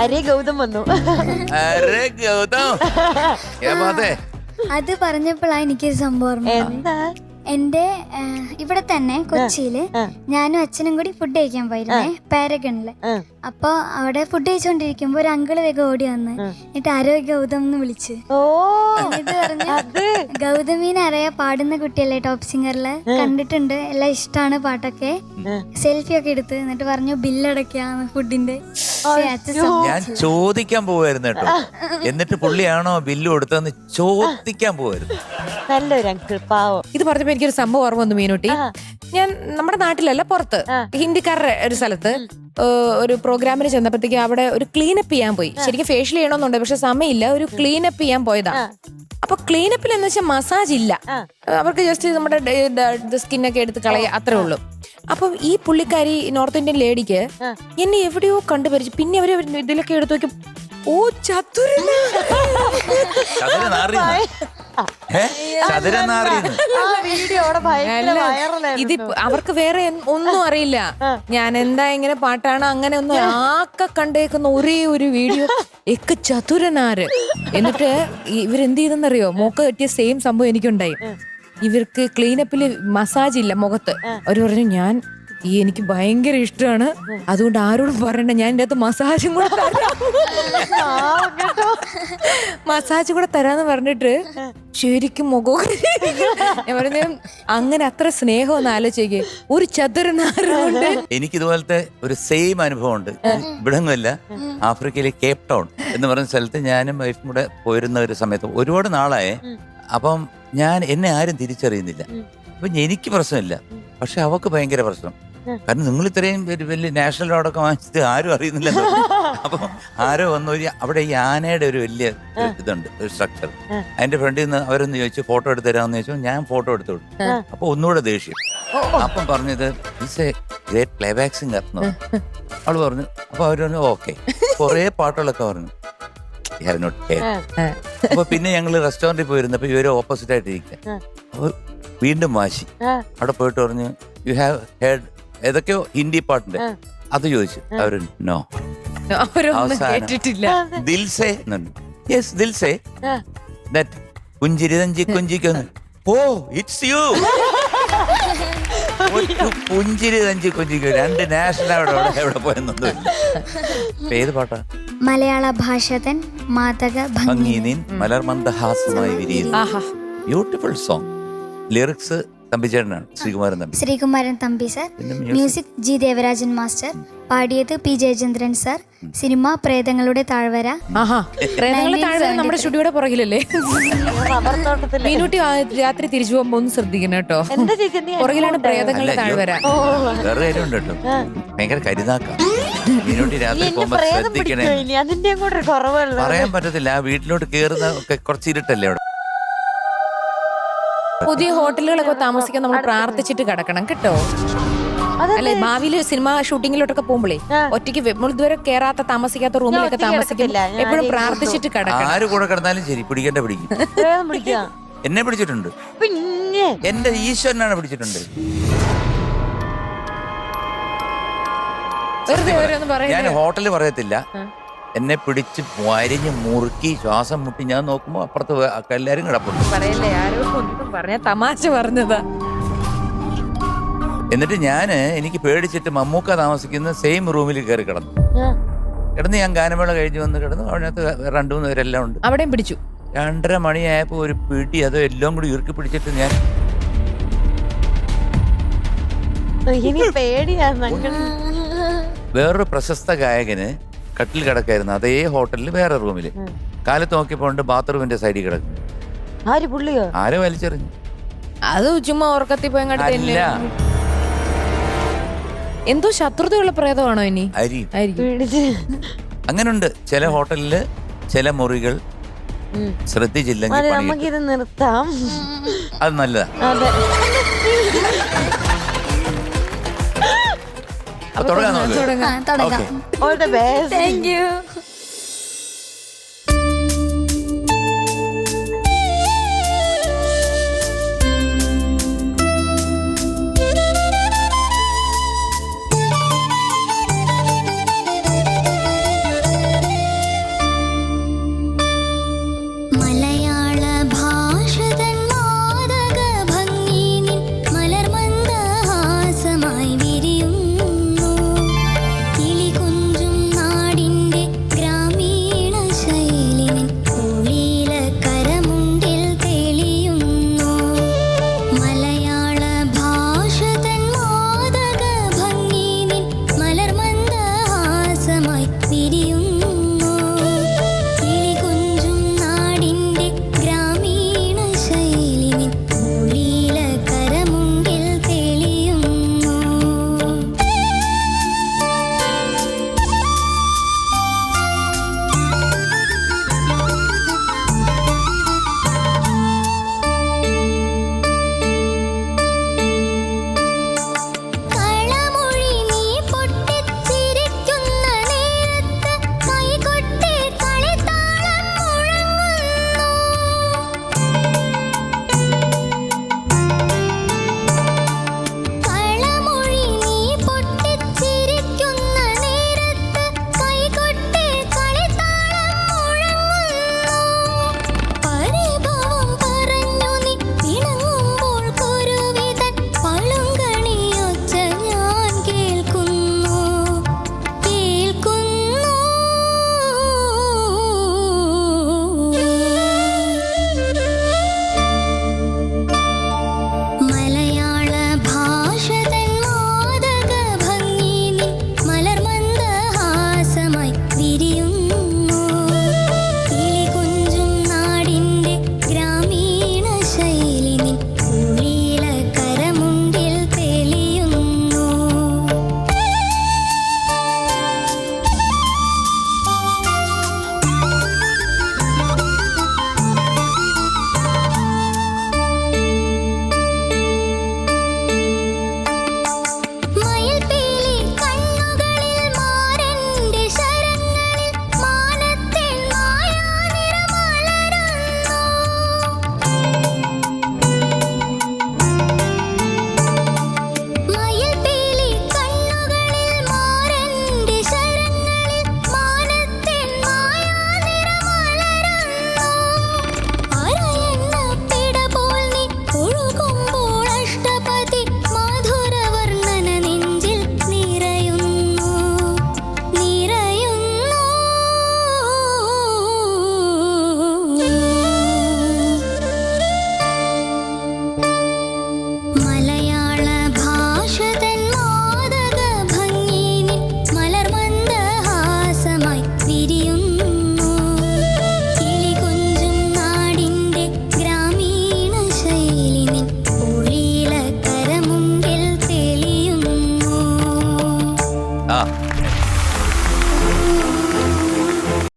അരേ ഗൗതം വന്നു. അത് പറഞ്ഞപ്പോഴാണ് എനിക്കൊരു സംഭവം. എന്താ? എന്റെ ഇവിടെ തന്നെ കൊച്ചിയില് ഞാനും അച്ഛനും കൂടി ഫുഡ് കഴിക്കാൻ പോയിരുന്നേ, പാരഗണില്. അപ്പൊ അവിടെ ഫുഡ് കഴിച്ചോണ്ടിരിക്കുമ്പോ ഒരു അങ്കിള് വേഗം ഓടി വന്ന് എന്നിട്ട് ആരോഗ്യ ഗൗതം എന്ന് വിളിച്ച്. എന്നിട്ട് പറഞ്ഞു ഗൗതമീനെ അറിയാ, പാടുന്ന കുട്ടിയല്ലേ ടോപ്പ് സിംഗറില്, കണ്ടിട്ടുണ്ട്, എല്ലാം ഇഷ്ടമാണ് പാട്ടൊക്കെ, സെൽഫി ഒക്കെ എടുത്ത്. എന്നിട്ട് പറഞ്ഞു ബില്ലടക്കാന്ന് ഫുഡിന്റെ. ഞാൻ ചോദിക്കാൻ പോവായിരുന്നു കേട്ടോ, എന്നിട്ട് പുള്ളിയാണോ ബില്ല് കൊടുത്തതെന്ന് ചോദിക്കാൻ പോവായിരുന്നു. നല്ലൊരു അങ്കിൾ, പാവം. ഇത് പറഞ്ഞപ്പോ എനിക്കൊരു സംഭവം ഓർമ്മ വന്നു മീനൂട്ടി. ഞാൻ നമ്മുടെ നാട്ടിലല്ല, പുറത്ത് ഹിന്ദിക്കാരുടെ ഒരു സ്ഥലത്ത് ഒരു പ്രോഗ്രാമിന് ചെന്നപ്പോഴത്തേക്ക് അവിടെ ഒരു ക്ലീനപ്പ് ചെയ്യാൻ പോയി. ശരിക്കും ഫേഷ്യൽ ചെയ്യണമെന്നുണ്ട്, പക്ഷെ സമയമില്ല. ഒരു ക്ലീനപ്പ് ചെയ്യാൻ പോയതാ. അപ്പൊ ക്ലീനപ്പിൽ എന്ന് വെച്ചാൽ മസാജ് ഇല്ല, അവർക്ക് ജസ്റ്റ് നമ്മുടെ സ്കിന്നൊക്കെ എടുത്ത് കളയുക, അത്രേ ഉള്ളൂ. അപ്പം ഈ പുള്ളിക്കാരി നോർത്ത് ഇന്ത്യൻ ലേഡിക്ക് എന്നെ എവിടെയോ കണ്ടുപരിച്ചു. പിന്നെ അവര് ഇതിലൊക്കെ എടുത്തു നോക്കി, ഓ ചതുരൻ, ഇത് അവർക്ക് വേറെ ഒന്നും അറിയില്ല. ഞാൻ എന്താ ഇങ്ങനെ പാട്ടാണ് അങ്ങനെ ഒന്നും ആക്കെ കണ്ടേക്കുന്ന ഒരേ ഒരു വീഡിയോ ഒക്കെ ചതുരനാര്. എന്നിട്ട് ഇവരെന്ത് ചെയ്തെന്നറിയോ, മോക്ക് പറ്റിയ സെയിം സംഭവം എനിക്കുണ്ടായി. ഇവർക്ക് ക്ലീനപ്പില് മസാജ് ഇല്ല മുഖത്ത്. അവര് പറഞ്ഞു എനിക്ക് ഭയങ്കര ഇഷ്ടമാണ്, അതുകൊണ്ട് ആരോടും പറയണ്ട, ഞാൻ ഇതിന്റെ അകത്ത് മസാജും കൂടെ മസാജ് കൂടെ തരാന്ന് പറഞ്ഞിട്ട് ശരിക്കും മുഖം ഞാൻ പറഞ്ഞു അങ്ങനെ അത്ര സ്നേഹം ഒന്ന് ആലോചിക്കേ, ഒരു ചതുരനാറുണ്ട്. എനിക്കിതുപോലത്തെ ഒരു സെയിം അനുഭവം ഉണ്ട്. ഇവിടങ്ങളില്ല, ആഫ്രിക്കയിലെ കേപ്പ് ടൗൺ എന്ന് പറയുന്ന സ്ഥലത്ത് ഞാനും വൈഫും കൂടെ പോയിരുന്ന ഒരു സമയത്ത് ഒരുപാട് നാളായേ. അപ്പം എന്നെ ആരും തിരിച്ചറിയുന്നില്ല. അപ്പൊ എനിക്ക് പ്രശ്നമില്ല, പക്ഷെ അവക്ക് ഭയങ്കര പ്രശ്നം. കാരണം നിങ്ങൾ ഇത്രയും വലിയ നാഷണൽ അവാർഡൊക്കെ വാങ്ങിച്ചിട്ട് ആരും അറിയുന്നില്ല. അപ്പൊ ആരോ വന്നു, അവിടെ ഈ ആനയുടെ ഒരു വലിയ ഇതുണ്ട്, ഒരു സ്ട്രക്ചർ. അതിന്റെ ഫ്രണ്ടിൽ നിന്ന് അവരൊന്ന് ചോദിച്ചു ഫോട്ടോ എടുത്ത് തരാമെന്ന് ചോദിച്ചു. ഞാൻ ഫോട്ടോ എടുത്തു കൊടുത്തു. അപ്പൊ ഒന്നുകൂടെ ദേഷ്യം. അപ്പം പറഞ്ഞത് is A great playback singer എന്ന് പറഞ്ഞു. അവള് പറഞ്ഞു. അപ്പൊ അവര് പറഞ്ഞു ഓക്കെ, കുറെ പാട്ടുകളൊക്കെ പറഞ്ഞു. അപ്പൊ പിന്നെ ഞങ്ങള് റെസ്റ്റോറന്റിൽ പോയിരുന്നപ്പോ ഇവര് ഓപ്പോസിറ്റ് ആയിട്ട് ഇരിക്കുക. അപ്പൊ വീണ്ടും വാശി. അവിടെ പോയിട്ട് പറഞ്ഞു യു ഹാവ് ഹേർഡ് ഏതൊക്കെയോ ഹിന്ദി പാട്ടുണ്ട്, അത് ചോദിച്ചു. അവര് no, Dil Se yes Dil Se that പുഞ്ചിരി തഞ്ചി കുഞ്ചിക്കൊന്ന്. Oh it's you. പുഞ്ചിരി തഞ്ചി കുഞ്ചിക്കോ, 2 നാഷണൽ അവാർഡ് എവിടെ പോയെന്നൊന്നുമില്ല. ഏത് പാട്ടാ? മലയാള ഭാഷതൻ മാതക ഭംഗി നിൻ മലർമന്ദഹാസമായി വിരിയുന്നു. Beautiful song. ലിറിക്സ് തമ്പിച്ചേട്ടനാണ്, Sreekumaran Thampi sir. Music G Devarajan master. പാടിയത് പി ജയചന്ദ്രൻ സർ. സിനിമ പ്രേതങ്ങളുടെ താഴ്വര. പ്രേതങ്ങളുടെ താഴ്വര നമ്മുടെ സ്റ്റുഡിയോയുടെ പുറകിലല്ലേ? മീനൂട്ടി രാത്രി തിരിച്ചു പോകുമ്പോ ഒന്ന് ശ്രദ്ധിക്കണം കേട്ടോ, പുറകിലാണ് പ്രേതങ്ങളുടെ താഴ്വര. വേറെ കാര്യമുണ്ട് കേട്ടോ, ഭയങ്കര കരുതാക്ക. മീനൂട്ടി രാത്രി പോകുമ്പോ ശ്രദ്ധിക്കണേ. അതിന്റെ കൂടെ പറയാൻ പറ്റത്തില്ല, വീട്ടിലോട്ട് കേറുന്ന ഒക്കെ കുറച്ച് ഇരുട്ടല്ലേ അവിടെ. പുതിയ ഹോട്ടലുകളൊക്കെ താമസിക്കാൻ നമ്മൾ പ്രാർത്ഥിച്ചിട്ട് കിടക്കണം കേട്ടോ. അല്ലെ, ഭാവിയില് സിനിമ ഷൂട്ടിങ്ങിലോട്ടൊക്കെ പോകുമ്പോഴേ ഒറ്റയ്ക്ക് ഇതുവരെ കേറാത്ത താമസിക്കാത്ത റൂമിലൊക്കെ താമസിക്കും, എപ്പോഴും പ്രാർത്ഥിച്ചിട്ട് കിടക്കണം. ആര് കൂടെ കിടന്നാലും ശരി, പിടിക്കേണ്ട പിടിക്കും. എന്നെ പിടിച്ചിട്ടുണ്ട്, പിന്നെ എന്റെ ഈശ്വരനാണ് പിടിച്ചിട്ടുണ്ട്. ഞാൻ ഹോട്ടലിൽ പറയത്തില്ല, എന്നെ പിടിച്ച് വരിഞ്ഞ് മുറുക്കി ശ്വാസം മുട്ടി ഞാൻ നോക്കുമ്പോ അപ്പുറത്ത് എല്ലാരും കിടപ്പുണ്ട്. പറയല്ലേ, ആരോ ഒന്നും പറഞ്ഞ തമാശ പറഞ്ഞതാ. എന്നിട്ട് എനിക്ക് പേടിച്ചിട്ട് മമ്മൂക്ക താമസിക്കുന്ന സെയിം റൂമിൽ കയറി കിടന്ന് ഞാൻ ഗാനമേള കഴിഞ്ഞ് വന്ന് കിടന്നു. അതിനകത്ത് 2-3 പേരെല്ലാം ഉണ്ട്. അവിടെയും പിടിച്ചു. 2:30 മണിയായപ്പോ ഒരു പിടി, അതോ എല്ലാം കൂടി ഇറുക്കി പിടിച്ചിട്ട് ഞാൻ വേറൊരു പ്രശസ്ത ഗായകന് കട്ടിൽ കിടക്കായിരുന്നു അതേ ഹോട്ടലിൽ വേറെ റൂമില്. കാലത്ത് നോക്കിയപ്പോ ബാത്റൂമിന്റെ സൈഡിൽ കിടക്കുന്നു. ആരോ വലിച്ചെറിഞ്ഞു. അത് ചുമ്മാ ഉറക്കത്തിൽ പോയി. എന്തോ ശത്രുതയുള്ള പ്രേതമാണോ ഇനി? അങ്ങനുണ്ട് ചില ഹോട്ടലില്, ചില മുറികൾ ശ്രദ്ധിച്ചില്ലെങ്കിൽ നമുക്കിത് നിർത്താം. അത് നല്ലതാ. തുടങ്ങാം. All the best. Thank you. ആ